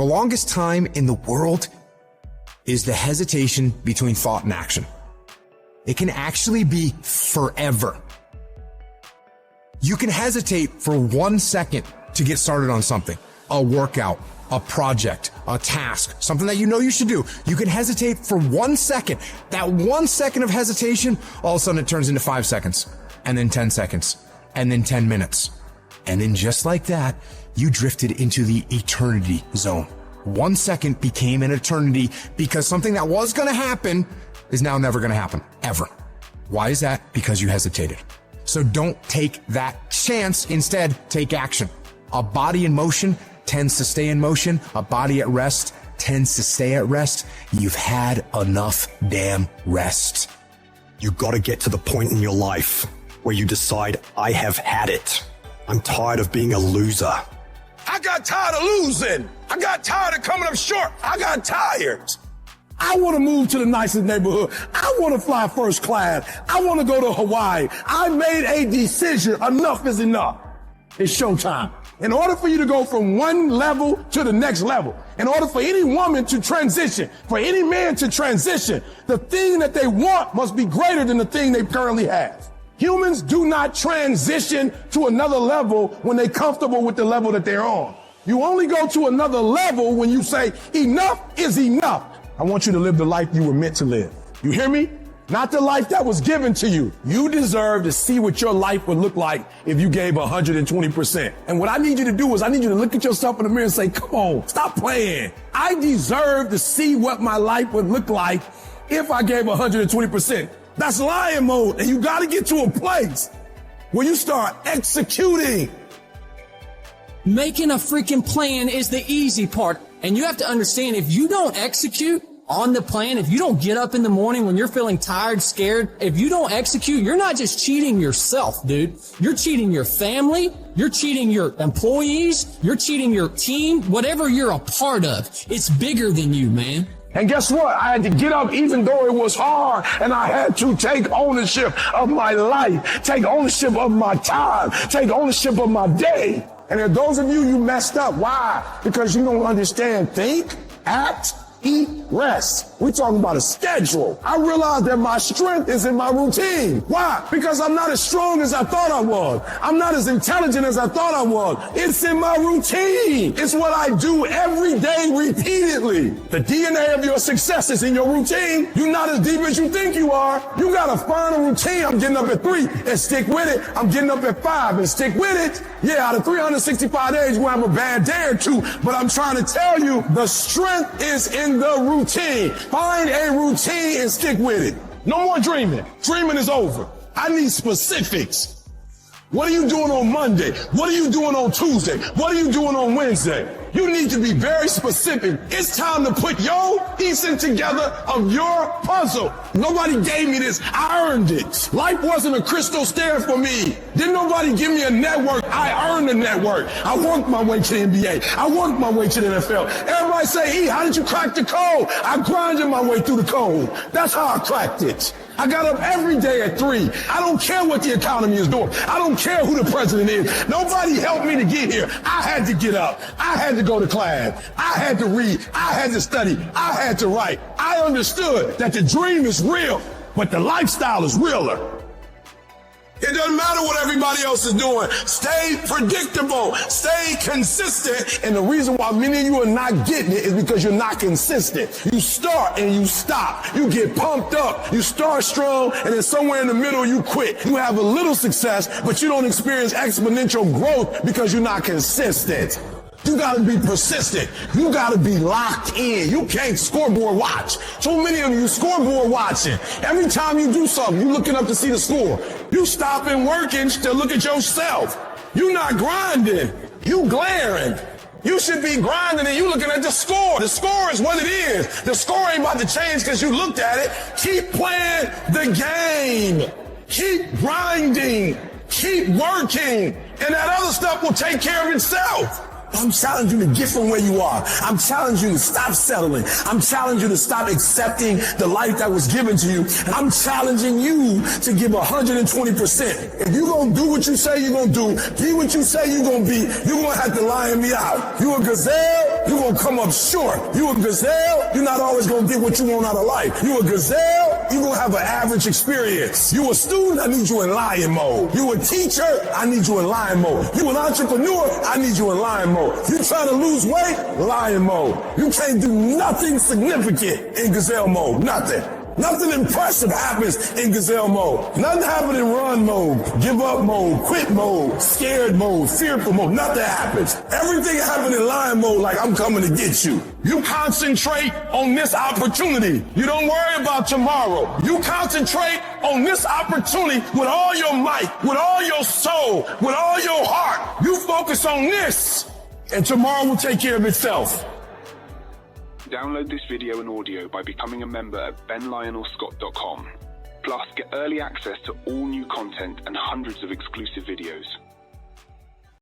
The longest time in the world is the hesitation between thought and action. It can actually be forever. You can hesitate for 1 second to get started on something, a workout, a project, a task, something that you know you should do. You can hesitate for 1 second. That 1 second of hesitation, all of a sudden it turns into 5 seconds, and then 10 seconds, and then 10 minutes. And then just like that, you drifted into the eternity zone. 1 second became an eternity because something that was going to happen is now never going to happen, ever. Why is that? Because you hesitated. So don't take that chance. Instead, take action. A body in motion tends to stay in motion. A body at rest tends to stay at rest. You've had enough damn rest. You got to get to the point in your life where you decide, I have had it. I'm tired of being a loser. I got tired of losing. I got tired of coming up short. I got tired. I want to move to the nicest neighborhood. I want to fly first class. I want to go to Hawaii. I made a decision. Enough is enough. It's showtime. In order for you to go from one level to the next level, in order for any woman to transition, for any man to transition, the thing that they want must be greater than the thing they currently have. Humans do not transition to another level when they're comfortable with the level that they're on. You only go to another level when you say, enough is enough. I want you to live the life you were meant to live. You hear me? Not the life that was given to you. You deserve to see what your life would look like if you gave 120%. And what I need you to do is I need you to look at yourself in the mirror and say, come on, stop playing. I deserve to see what my life would look like if I gave 120%. That's lion mode. And you got to get to a place where you start executing. Making a freaking plan is the easy part. And you have to understand, if you don't execute on the plan, if you don't get up in the morning when you're feeling tired, scared, if you don't execute, you're not just cheating yourself, dude. You're cheating your family. You're cheating your employees. You're cheating your team. Whatever you're a part of, it's bigger than you, man. And guess what? I had to get up even though it was hard, and I had to take ownership of my life, take ownership of my time, take ownership of my day. And if those of you messed up, why? Because you don't understand think, act, eat, rest. We're talking about a schedule. I realized that my strength is in my routine. Why? Because I'm not as strong as I thought I was. I'm not as intelligent as I thought I was. It's in my routine. It's what I do every day repeatedly. The DNA of your success is in your routine. You're not as deep as you think you are. You got to find a routine. I'm getting up at 3 and stick with it. I'm getting up at 5 and stick with it. Yeah, out of 365 days, we'll have a bad day or two. But I'm trying to tell you, the strength is in the routine. Find a routine and stick with it. No more dreaming. Dreaming is over. I need specifics. What are you doing on Monday? What are you doing on Tuesday? What are you doing on Wednesday? You need to be very specific. It's time to put your piecing together of your puzzle. Nobody gave me this. I earned it. Life wasn't a crystal stair for me. Didn't nobody give me a network. I earned the network. I worked my way to the NBA. I worked my way to the NFL. Everybody say, E, how did you crack the code? I grinded my way through the code. That's how I cracked it. I got up every day at 3. I don't care what the economy is doing. I don't care who the president is. Nobody helped me to get here. I had to get up. I had to go to class. I had to read. I had to study. I had to write. I understood that the dream is real, but the lifestyle is realer. It doesn't matter what everybody else is doing. Stay predictable. Stay consistent. And the reason why many of you are not getting it is because you're not consistent. You start and you stop. You get pumped up. You start strong, and then somewhere in the middle you quit. You have a little success, but you don't experience exponential growth because you're not consistent. You gotta be persistent. You gotta be locked in. You can't scoreboard watch. So many of you scoreboard watching. Every time you do something, you looking up to see the score. You stopping working to look at yourself. You not grinding. You glaring. You should be grinding and you looking at the score. The score is what it is. The score ain't about to change because you looked at it. Keep playing the game. Keep grinding. Keep working. And that other stuff will take care of itself. I'm challenging you to get from where you are. I'm challenging you to stop settling. I'm challenging you to stop accepting the life that was given to you. I'm challenging you to give 120%. If you're going to do what you say you're going to do, be what you say you're going to be, you're going to have to lion me out. You a gazelle? you're going to come up short. You a gazelle, you're not always going to get what you want out of life. You a gazelle, you're going to have an average experience. You a student, I need you in lion mode. You a teacher, I need you in lion mode. You an entrepreneur, I need you in lion mode. You trying to lose weight, lion mode. You can't do nothing significant in gazelle mode. Nothing. Nothing impressive happens in gazelle mode. Nothing happens in run mode, give up mode, quit mode, scared mode, fearful mode. Nothing happens. Everything happens in lion mode like I'm coming to get you. You concentrate on this opportunity. You don't worry about tomorrow. You concentrate on this opportunity with all your might, with all your soul, with all your heart. You focus on this, and tomorrow will take care of itself. Download this video and audio by becoming a member at benlionelscott.com. Plus, get early access to all new content and hundreds of exclusive videos.